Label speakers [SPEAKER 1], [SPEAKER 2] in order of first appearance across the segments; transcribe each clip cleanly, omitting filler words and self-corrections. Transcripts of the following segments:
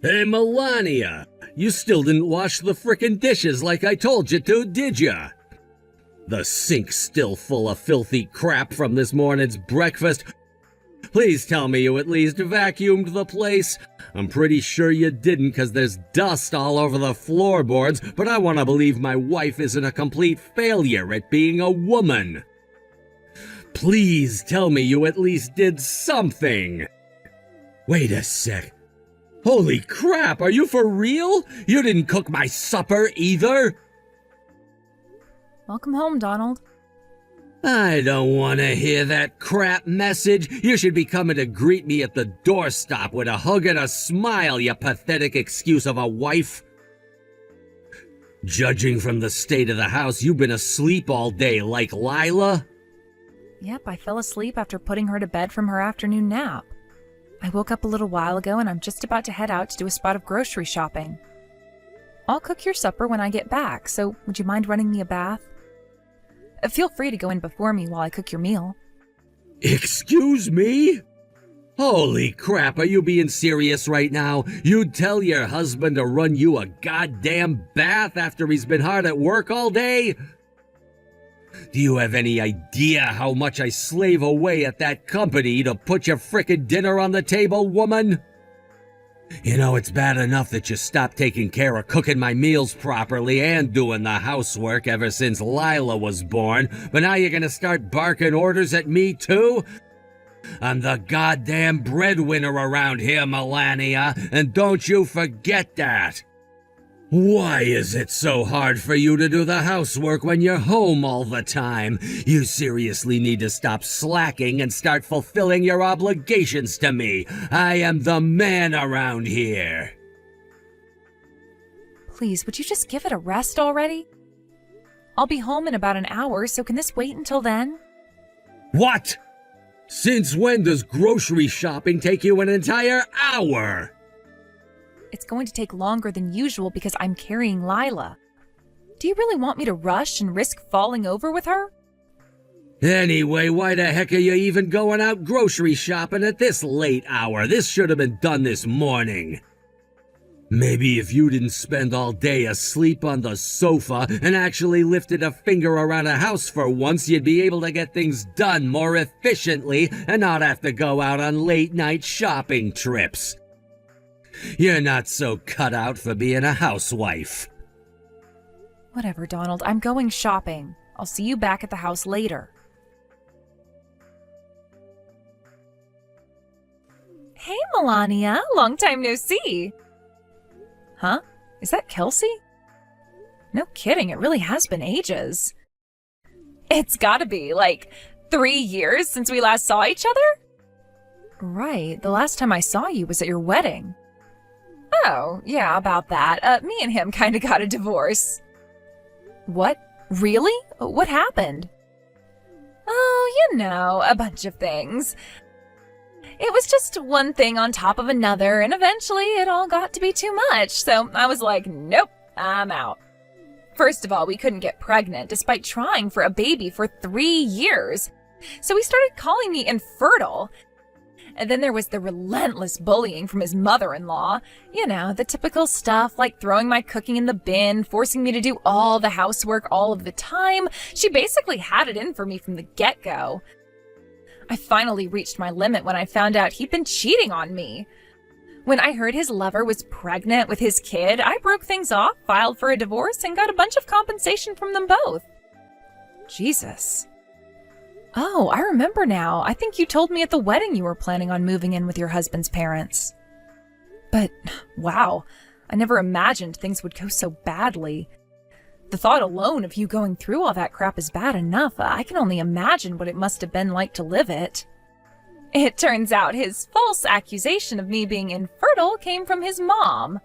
[SPEAKER 1] Hey, Melania, you still didn't wash the frickin' dishes like I told you to, did ya? The sink's still full of filthy crap from this morning's breakfast. Please tell me you at least vacuumed the place. I'm pretty sure you didn't, 'cause there's dust all over the floorboards, but I want to believe my wife isn't a complete failure at being a woman. Please tell me you at least did something. Wait a sec. Holy crap, are you for real? You didn't cook my supper either?
[SPEAKER 2] Welcome home, Donald.
[SPEAKER 1] I don't want to hear that crap message. You should be coming to greet me at the doorstop with a hug and a smile, you pathetic excuse of a wife. Judging from the state of the house, you've been asleep all day like Lila.
[SPEAKER 2] Yep, I fell asleep after putting her to bed from her afternoon nap. I woke up a little while ago and I'm just about to head out to do a spot of grocery shopping. I'll cook your supper when I get back, so would you mind running me a bath? Feel free to go in before me while I cook your meal.
[SPEAKER 1] Excuse me? Holy crap, are you being serious right now? You'd tell your husband to run you a goddamn bath after he's been hard at work all day? Do you have any idea how much I slave away at that company to put your frickin' dinner on the table, woman? You know, it's bad enough that you stopped taking care of cooking my meals properly and doing the housework ever since Lila was born, but now you're gonna start barking orders at me too? I'm the goddamn breadwinner around here, Melania, and don't you forget that. Why is it so hard for you to do the housework when you're home all the time? You seriously need to stop slacking and start fulfilling your obligations to me. I am the man around here.
[SPEAKER 2] Please, would you just give it a rest already? I'll be home in about an hour, so can this wait until then?
[SPEAKER 1] What? Since when does grocery shopping take you an entire hour?
[SPEAKER 2] It's going to take longer than usual because I'm carrying Lila. Do you really want me to rush and risk falling over with her?
[SPEAKER 1] Anyway, why the heck are you even going out grocery shopping at this late hour? This should have been done this morning. Maybe if you didn't spend all day asleep on the sofa and actually lifted a finger around a house for once, you'd be able to get things done more efficiently and not have to go out on late-night shopping trips. You're not so cut out for being a housewife.
[SPEAKER 2] Whatever, Donald. I'm going shopping. I'll see you back at the house later. Hey, Melania. Long time no see. Huh? Is that Kelsey? No kidding. It really has been ages. It's gotta be, 3 years since we last saw each other? Right. The last time I saw you was at your wedding. Oh, yeah, about that. Me and him kind of got a divorce. What? Really? What happened? Oh, a bunch of things. It was just one thing on top of another, and eventually it all got to be too much, so I was like, nope, I'm out. First of all, we couldn't get pregnant despite trying for a baby for 3 years, so he started calling me infertile. And then there was the relentless bullying from his mother-in-law. The typical stuff like throwing my cooking in the bin, forcing me to do all the housework all of the time. She basically had it in for me from the get-go. I finally reached my limit when I found out he'd been cheating on me. When I heard his lover was pregnant with his kid, I broke things off, filed for a divorce, and got a bunch of compensation from them both. Jesus. Oh, I remember now. I think you told me at the wedding you were planning on moving in with your husband's parents. But, wow, I never imagined things would go so badly. The thought alone of you going through all that crap is bad enough. I can only imagine what it must have been like to live it. It turns out his false accusation of me being infertile came from his mom.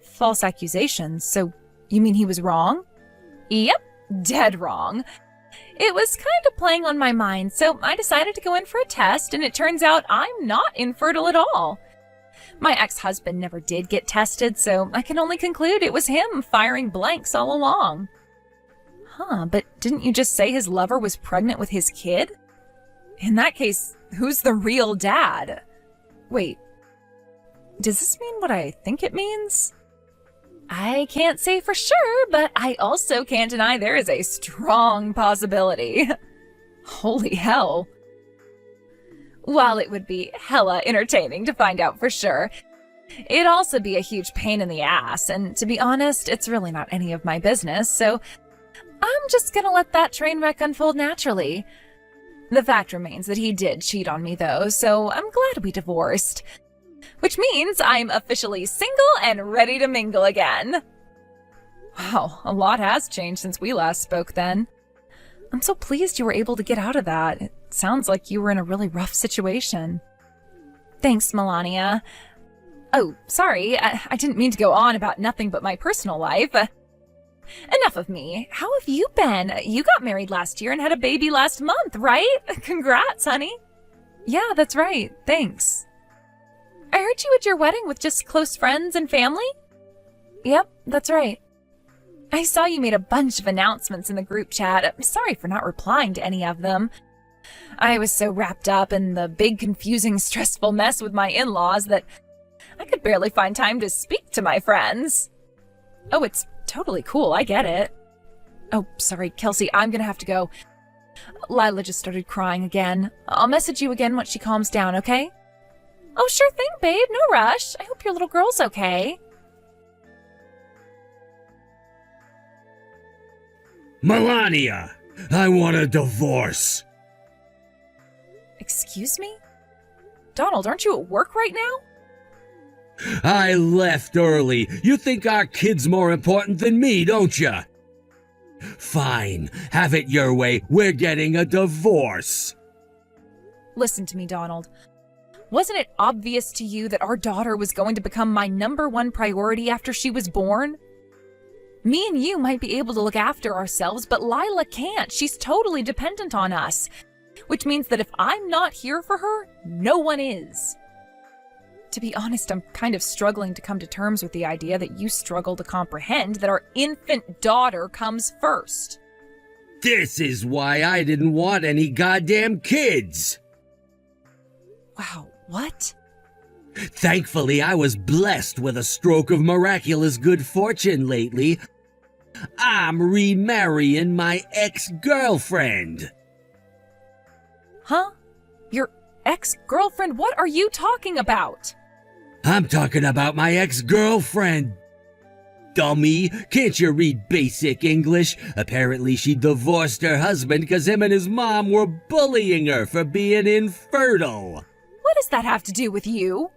[SPEAKER 2] False accusations? So you mean he was wrong? Yep, dead wrong. It was kind of playing on my mind, so I decided to go in for a test, and it turns out I'm not infertile at all. My ex-husband never did get tested, so I can only conclude it was him firing blanks all along. Huh, but didn't you just say his lover was pregnant with his kid? In that case, who's the real dad? Wait, Does this mean what I think it means? I can't say for sure, but I also can't deny there is a strong possibility. Holy hell. While it would be hella entertaining to find out for sure, it'd also be a huge pain in the ass, and to be honest, it's really not any of my business, so I'm just gonna let that train wreck unfold naturally. The fact remains that he did cheat on me though, so I'm glad we divorced. Which means I'm officially single and ready to mingle again. Wow, a lot has changed since we last spoke then. I'm so pleased you were able to get out of that. It sounds like you were in a really rough situation. Thanks, Melania. Oh, sorry, I didn't mean to go on about nothing but my personal life. Enough of me. How have you been? You got married last year and had a baby last month, right? Congrats, honey. Yeah, that's right. Thanks. I heard you at your wedding with just close friends and family? Yep, that's right. I saw you made a bunch of announcements in the group chat. I'm sorry for not replying to any of them. I was so wrapped up in the big, confusing, stressful mess with my in-laws that I could barely find time to speak to my friends. Oh, it's totally cool. I get it. Oh, sorry, Kelsey, I'm gonna have to go. Lila just started crying again. I'll message you again once she calms down, okay? Oh, sure thing, babe. No rush. I hope your little girl's okay.
[SPEAKER 1] Melania, I want a divorce.
[SPEAKER 2] Excuse me? Donald, aren't you at work right now?
[SPEAKER 1] I left early. You think our kid's more important than me, don't you? Fine, have it your way. We're getting a divorce.
[SPEAKER 2] Listen to me, Donald. Wasn't it obvious to you that our daughter was going to become my #1 priority after she was born? Me and you might be able to look after ourselves, but Lila can't. She's totally dependent on us. Which means that if I'm not here for her, no one is. To be honest, I'm kind of struggling to come to terms with the idea that you struggle to comprehend that our infant daughter comes first.
[SPEAKER 1] This is why I didn't want any goddamn kids.
[SPEAKER 2] Wow, what?
[SPEAKER 1] Thankfully, I was blessed with a stroke of miraculous good fortune lately. I'm remarrying my ex-girlfriend.
[SPEAKER 2] Huh? Your ex-girlfriend? What are you talking about?
[SPEAKER 1] I'm talking about my ex-girlfriend. Dummy, can't you read basic English? Apparently she divorced her husband because him and his mom were bullying her for being infertile.
[SPEAKER 2] What does that have to do with you?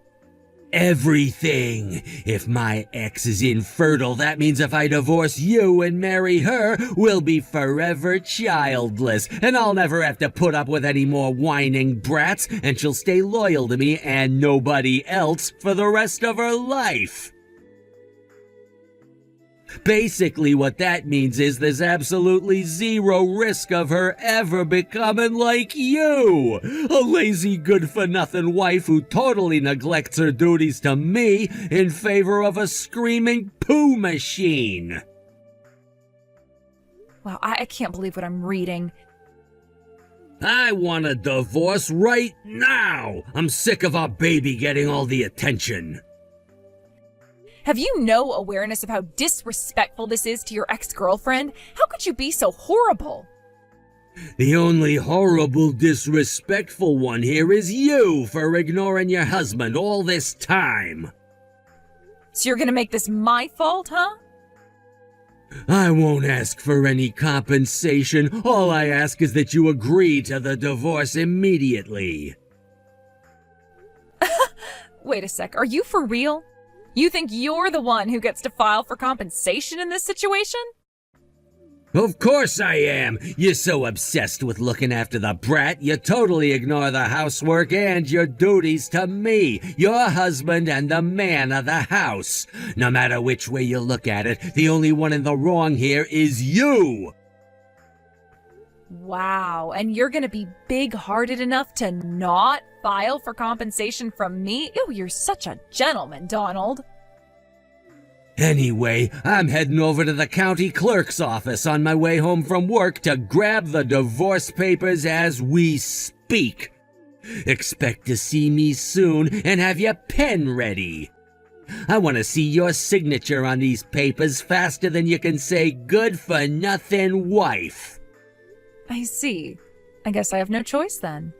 [SPEAKER 1] Everything. If my ex is infertile, that means if I divorce you and marry her, we'll be forever childless, and I'll never have to put up with any more whining brats, and she'll stay loyal to me and nobody else for the rest of her life. Basically, what that means is there's absolutely zero risk of her ever becoming like you, a lazy good-for-nothing wife who totally neglects her duties to me in favor of a screaming poo machine.
[SPEAKER 2] Wow, I can't believe what I'm reading.
[SPEAKER 1] I want a divorce right now. I'm sick of our baby getting all the attention.
[SPEAKER 2] Have you no awareness of how disrespectful this is to your ex-girlfriend? How could you be so horrible?
[SPEAKER 1] The only horrible, disrespectful one here is you for ignoring your husband all this time.
[SPEAKER 2] So you're gonna make this my fault, huh?
[SPEAKER 1] I won't ask for any compensation. All I ask is that you agree to the divorce immediately.
[SPEAKER 2] Wait a sec, are you for real? You think you're the one who gets to file for compensation in this situation?
[SPEAKER 1] Of course I am. You're so obsessed with looking after the brat, you totally ignore the housework and your duties to me, your husband and the man of the house. No matter which way you look at it, the only one in the wrong here is you.
[SPEAKER 2] Wow, and you're gonna be big-hearted enough to not file for compensation from me? Ew, you're such a gentleman, Donald.
[SPEAKER 1] Anyway, I'm heading over to the county clerk's office on my way home from work to grab the divorce papers as we speak. Expect to see me soon and have your pen ready. I want to see your signature on these papers faster than you can say good for nothing wife.
[SPEAKER 2] I see. I guess I have no choice then.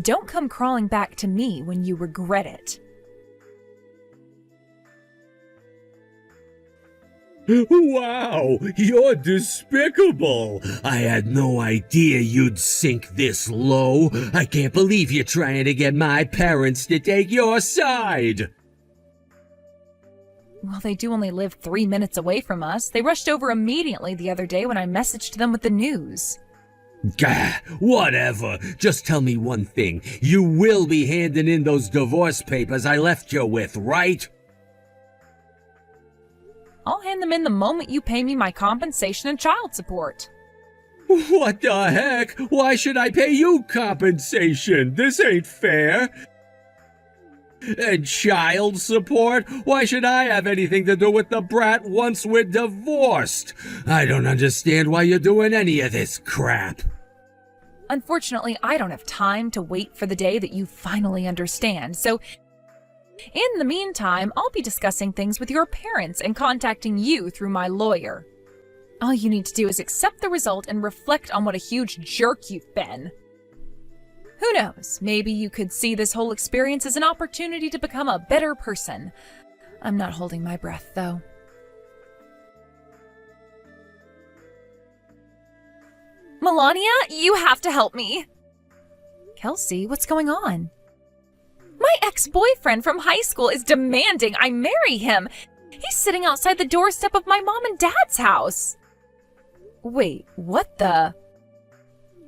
[SPEAKER 2] Don't come crawling back to me when you regret it.
[SPEAKER 1] Wow, you're despicable. I had no idea you'd sink this low. I can't believe you're trying to get my parents to take your side.
[SPEAKER 2] Well, they do only live 3 minutes away from us. They rushed over immediately the other day when I messaged them with the news.
[SPEAKER 1] Gah, whatever. Just tell me one thing. You will be handing in those divorce papers I left you with, right?
[SPEAKER 2] I'll hand them in the moment you pay me my compensation and child support.
[SPEAKER 1] What the heck? Why should I pay you compensation? This ain't fair. And child support? Why should I have anything to do with the brat once we're divorced? I don't understand why you're doing any of this crap.
[SPEAKER 2] Unfortunately, I don't have time to wait for the day that you finally understand, so in the meantime, I'll be discussing things with your parents and contacting you through my lawyer. All you need to do is accept the result and reflect on what a huge jerk you've been. Who knows, maybe you could see this whole experience as an opportunity to become a better person. I'm not holding my breath, though. Melania, you have to help me. Kelsey, what's going on? My ex-boyfriend from high school is demanding I marry him. He's sitting outside the doorstep of my mom and dad's house. Wait, what the?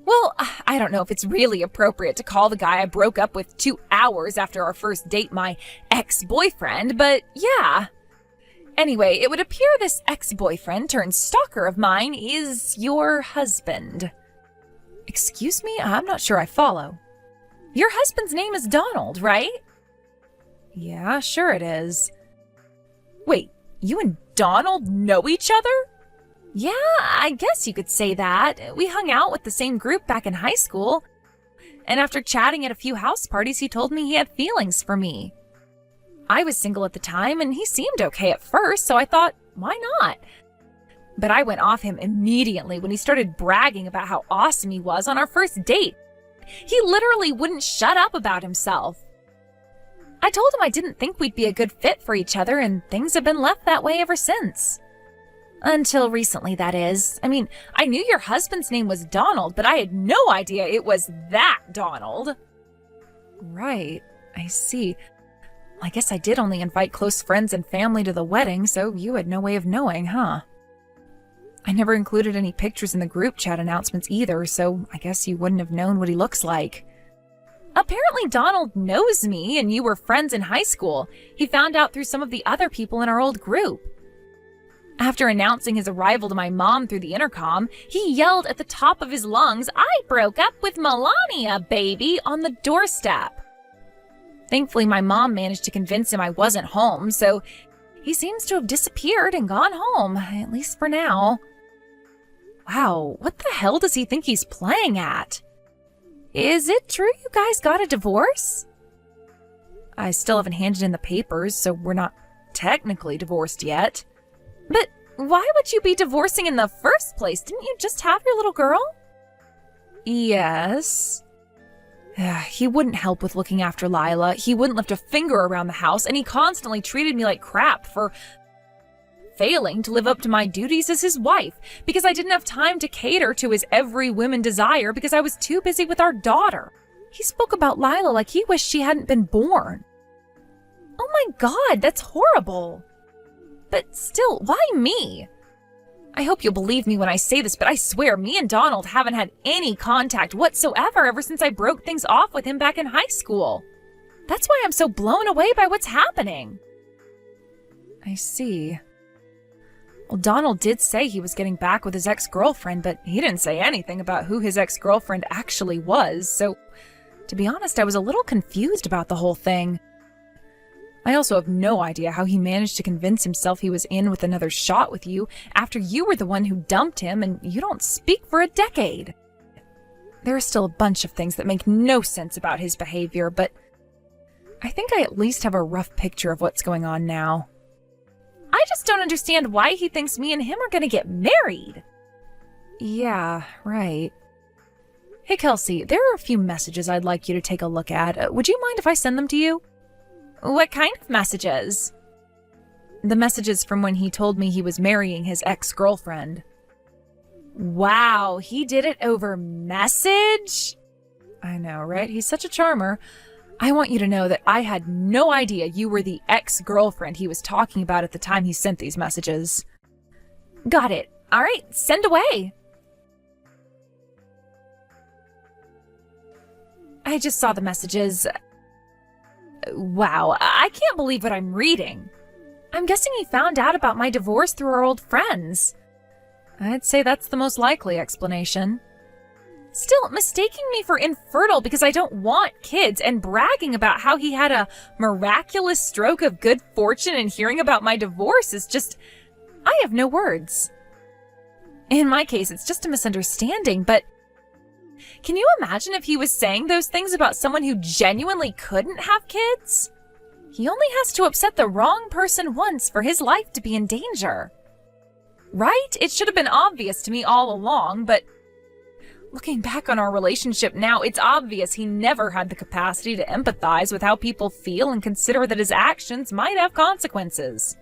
[SPEAKER 2] Well, I don't know if it's really appropriate to call the guy I broke up with 2 hours after our first date my ex-boyfriend, but yeah. Anyway, it would appear this ex-boyfriend turned stalker of mine is your husband. Excuse me? I'm not sure I follow. Your husband's name is Donald, right? Yeah, sure it is. Wait, you and Donald know each other? Yeah, I guess you could say that. We hung out with the same group back in high school. And after chatting at a few house parties, he told me he had feelings for me. I was single at the time, and he seemed okay at first, so I thought, why not? But I went off him immediately when he started bragging about how awesome he was on our first date. He literally wouldn't shut up about himself. I told him I didn't think we'd be a good fit for each other, and things have been left that way ever since. Until recently, that is. I mean, I knew your husband's name was Donald, but I had no idea it was that Donald. Right, I see. I guess I did only invite close friends and family to the wedding, so you had no way of knowing, huh? I never included any pictures in the group chat announcements either, so I guess you wouldn't have known what he looks like. Apparently Donald knows me, and you were friends in high school. He found out through some of the other people in our old group. After announcing his arrival to my mom through the intercom, he yelled at the top of his lungs, "I broke up with Melania, baby," on the doorstep. Thankfully, my mom managed to convince him I wasn't home, so he seems to have disappeared and gone home, at least for now. Wow, what the hell does he think he's playing at? Is it true you guys got a divorce? I still haven't handed in the papers, so we're not technically divorced yet. But why would you be divorcing in the first place? Didn't you just have your little girl? Yes. He wouldn't help with looking after Lila. He wouldn't lift a finger around the house, and he constantly treated me like crap for failing to live up to my duties as his wife because I didn't have time to cater to his every woman desire because I was too busy with our daughter. He spoke about Lila like he wished she hadn't been born. Oh my God, that's horrible. But still, why me? I hope you'll believe me when I say this, but I swear me and Donald haven't had any contact whatsoever ever since I broke things off with him back in high school. That's why I'm so blown away by what's happening. I see. Well, Donald did say he was getting back with his ex-girlfriend, but he didn't say anything about who his ex-girlfriend actually was, so to be honest, I was a little confused about the whole thing. I also have no idea how he managed to convince himself he was in with another shot with you after you were the one who dumped him and you don't speak for a decade. There are still a bunch of things that make no sense about his behavior, but I think I at least have a rough picture of what's going on now. I just don't understand why he thinks me and him are gonna get married. Yeah, right. Hey, Kelsey, there are a few messages I'd like you to take a look at. Would you mind if I send them to you? What kind of messages? The messages from when he told me he was marrying his ex-girlfriend. Wow, he did it over message? I know, right? He's such a charmer. I want you to know that I had no idea you were the ex-girlfriend he was talking about at the time he sent these messages. Got it. All right, send away. I just saw the messages. Wow, I can't believe what I'm reading. I'm guessing he found out about my divorce through our old friends. I'd say that's the most likely explanation. Still, mistaking me for infertile because I don't want kids and bragging about how he had a miraculous stroke of good fortune and hearing about my divorce is just... I have no words. In my case, it's just a misunderstanding, but can you imagine if he was saying those things about someone who genuinely couldn't have kids? He only has to upset the wrong person once for his life to be in danger. Right? It should have been obvious to me all along, but looking back on our relationship now, it's obvious he never had the capacity to empathize with how people feel and consider that his actions might have consequences.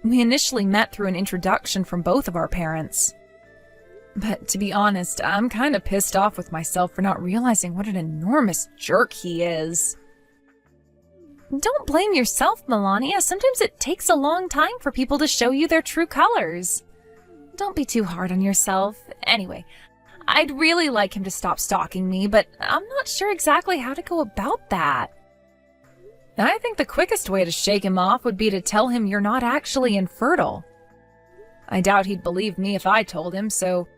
[SPEAKER 2] We initially met through an introduction from both of our parents. But to be honest, I'm kind of pissed off with myself for not realizing what an enormous jerk he is. Don't blame yourself, Melania. Sometimes it takes a long time for people to show you their true colors. Don't be too hard on yourself. Anyway, I'd really like him to stop stalking me, but I'm not sure exactly how to go about that. I think the quickest way to shake him off would be to tell him you're not actually infertile. I doubt he'd believe me if I told him, so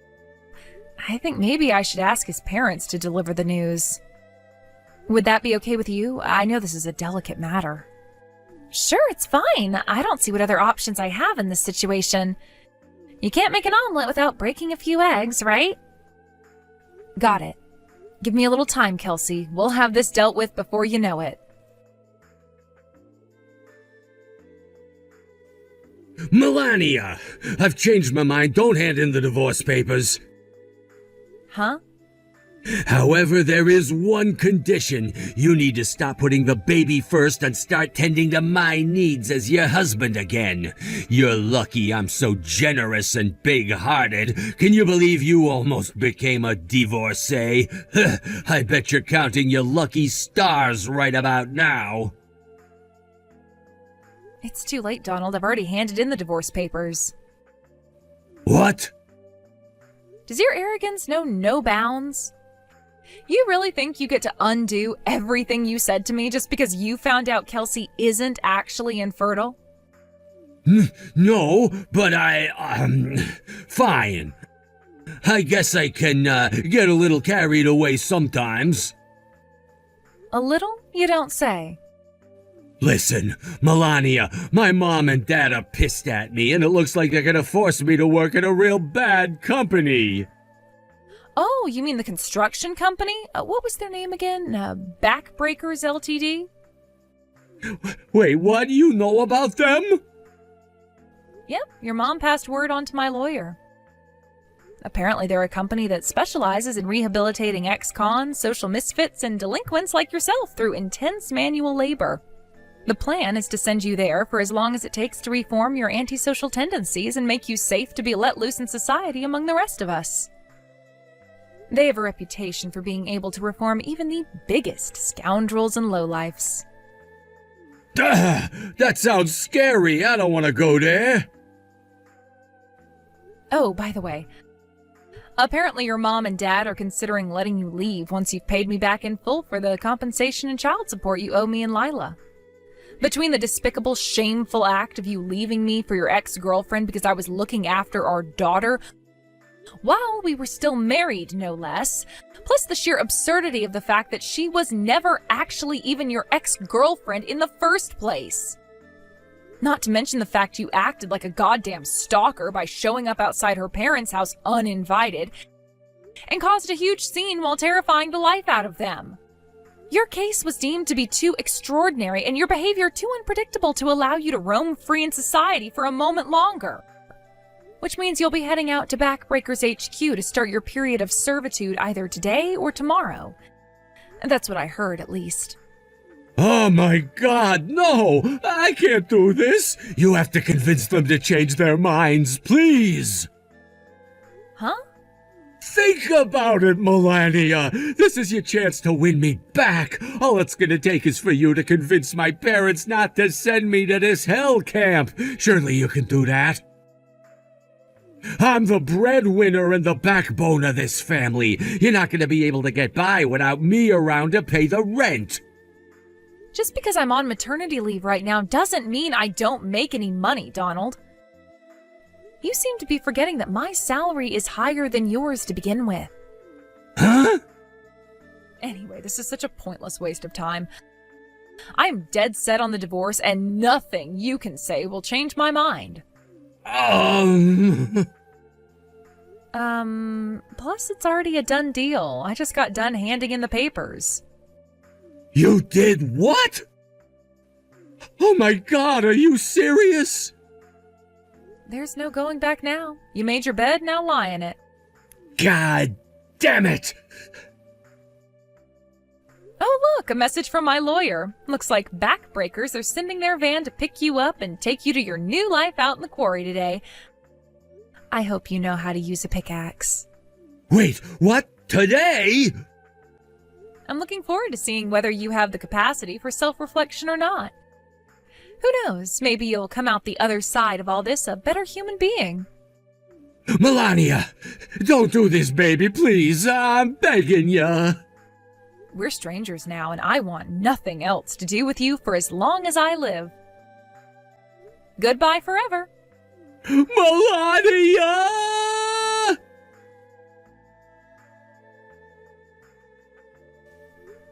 [SPEAKER 2] I think maybe I should ask his parents to deliver the news. Would that be okay with you? I know this is a delicate matter. Sure, it's fine. I don't see what other options I have in this situation. You can't make an omelet without breaking a few eggs, right? Got it. Give me a little time, Kelsey. We'll have this dealt with before you know it.
[SPEAKER 1] Melania! I've changed my mind. Don't hand in the divorce papers.
[SPEAKER 2] Huh?
[SPEAKER 1] However, there is one condition. You need to stop putting the baby first and start tending to my needs as your husband again. You're lucky I'm so generous and big-hearted. Can you believe you almost became a divorcee? I bet you're counting your lucky stars right about now.
[SPEAKER 2] It's too late, Donald. I've already handed in the divorce papers.
[SPEAKER 1] What?
[SPEAKER 2] Does your arrogance know no bounds? You really think you get to undo everything you said to me just because you found out Kelsey isn't actually infertile?
[SPEAKER 1] No, but fine. I guess I can, get a little carried away sometimes.
[SPEAKER 2] A little? You don't say.
[SPEAKER 1] Listen, Melania, my mom and dad are pissed at me, and it looks like they're gonna force me to work in a real bad company.
[SPEAKER 2] Oh, you mean the construction company? What was their name again? Backbreakers Ltd?
[SPEAKER 1] Wait, what? You know about them?
[SPEAKER 2] Yep, your mom passed word on to my lawyer. Apparently they're a company that specializes in rehabilitating ex-cons, social misfits, and delinquents like yourself through intense manual labor. The plan is to send you there for as long as it takes to reform your antisocial tendencies and make you safe to be let loose in society among the rest of us. They have a reputation for being able to reform even the biggest scoundrels and lowlifes.
[SPEAKER 1] That sounds scary. I don't want to go there.
[SPEAKER 2] Oh, by the way, apparently your mom and dad are considering letting you leave once you've paid me back in full for the compensation and child support you owe me and Lila. Between the despicable, shameful act of you leaving me for your ex-girlfriend because I was looking after our daughter, while we were still married, no less, plus the sheer absurdity of the fact that she was never actually even your ex-girlfriend in the first place. Not to mention the fact you acted like a goddamn stalker by showing up outside her parents' house uninvited, and caused a huge scene while terrifying the life out of them. Your case was deemed to be too extraordinary and your behavior too unpredictable to allow you to roam free in society for a moment longer. Which means you'll be heading out to Backbreakers HQ to start your period of servitude either today or tomorrow. That's what I heard, at least.
[SPEAKER 1] Oh my God, no! I can't do this! You have to convince them to change their minds, please!
[SPEAKER 2] Huh?
[SPEAKER 1] Think about it, Melania! This is your chance to win me back! All it's gonna take is for you to convince my parents not to send me to this hell camp! Surely you can do that? I'm the breadwinner and the backbone of this family. You're not gonna be able to get by without me around to pay the rent!
[SPEAKER 2] Just because I'm on maternity leave right now doesn't mean I don't make any money, Donald. You seem to be forgetting that my salary is higher than yours to begin with.
[SPEAKER 1] Huh?
[SPEAKER 2] Anyway, this is such a pointless waste of time. I'm dead set on the divorce, and nothing you can say will change my mind. Plus it's already a done deal. I just got done handing in the papers.
[SPEAKER 1] You did what? Oh my God, are you serious?
[SPEAKER 2] There's no going back now. You made your bed, now lie in it.
[SPEAKER 1] God damn it!
[SPEAKER 2] Oh look, a message from my lawyer. Looks like Backbreakers are sending their van to pick you up and take you to your new life out in the quarry today. I hope you know how to use a pickaxe.
[SPEAKER 1] Wait, what? Today?
[SPEAKER 2] I'm looking forward to seeing whether you have the capacity for self-reflection or not. Who knows, maybe you'll come out the other side of all this a better human being.
[SPEAKER 1] Melania, don't do this, baby, please. I'm begging ya.
[SPEAKER 2] We're strangers now, and I want nothing else to do with you for as long as I live. Goodbye forever.
[SPEAKER 1] Melania!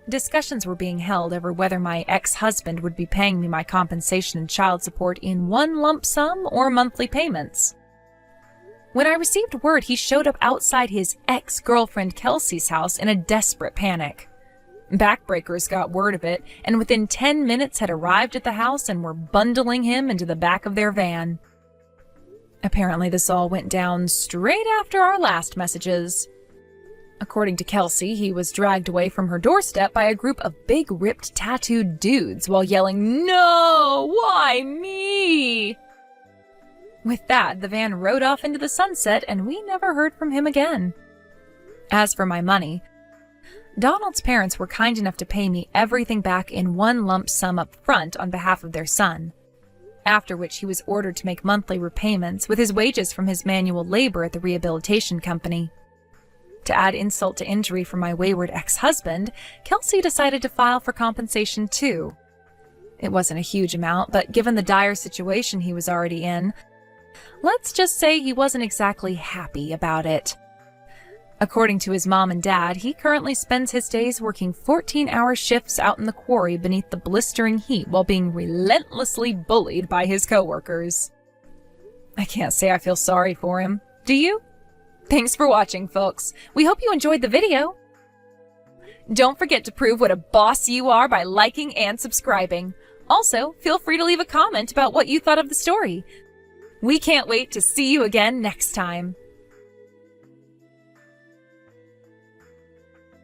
[SPEAKER 2] Discussions were being held over whether my ex-husband would be paying me my compensation and child support in one lump sum or monthly payments. When I received word, he showed up outside his ex-girlfriend Kelsey's house in a desperate panic. Backbreakers got word of it, and within 10 minutes had arrived at the house and were bundling him into the back of their van. Apparently this all went down straight after our last messages. According to Kelsey, he was dragged away from her doorstep by a group of big, ripped, tattooed dudes while yelling, "No! Why me?" With that, the van rode off into the sunset, and we never heard from him again. As for my money, Donald's parents were kind enough to pay me everything back in one lump sum up front on behalf of their son, after which he was ordered to make monthly repayments with his wages from his manual labor at the rehabilitation company. To add insult to injury for my wayward ex-husband, Kelsey decided to file for compensation too. It wasn't a huge amount, but given the dire situation he was already in, let's just say he wasn't exactly happy about it. According to his mom and dad, he currently spends his days working 14-hour shifts out in the quarry beneath the blistering heat while being relentlessly bullied by his coworkers. I can't say I feel sorry for him. Do you? Thanks for watching, folks. We hope you enjoyed the video. Don't forget to prove what a boss you are by liking and subscribing. Also, feel free to leave a comment about what you thought of the story. We can't wait to see you again next time.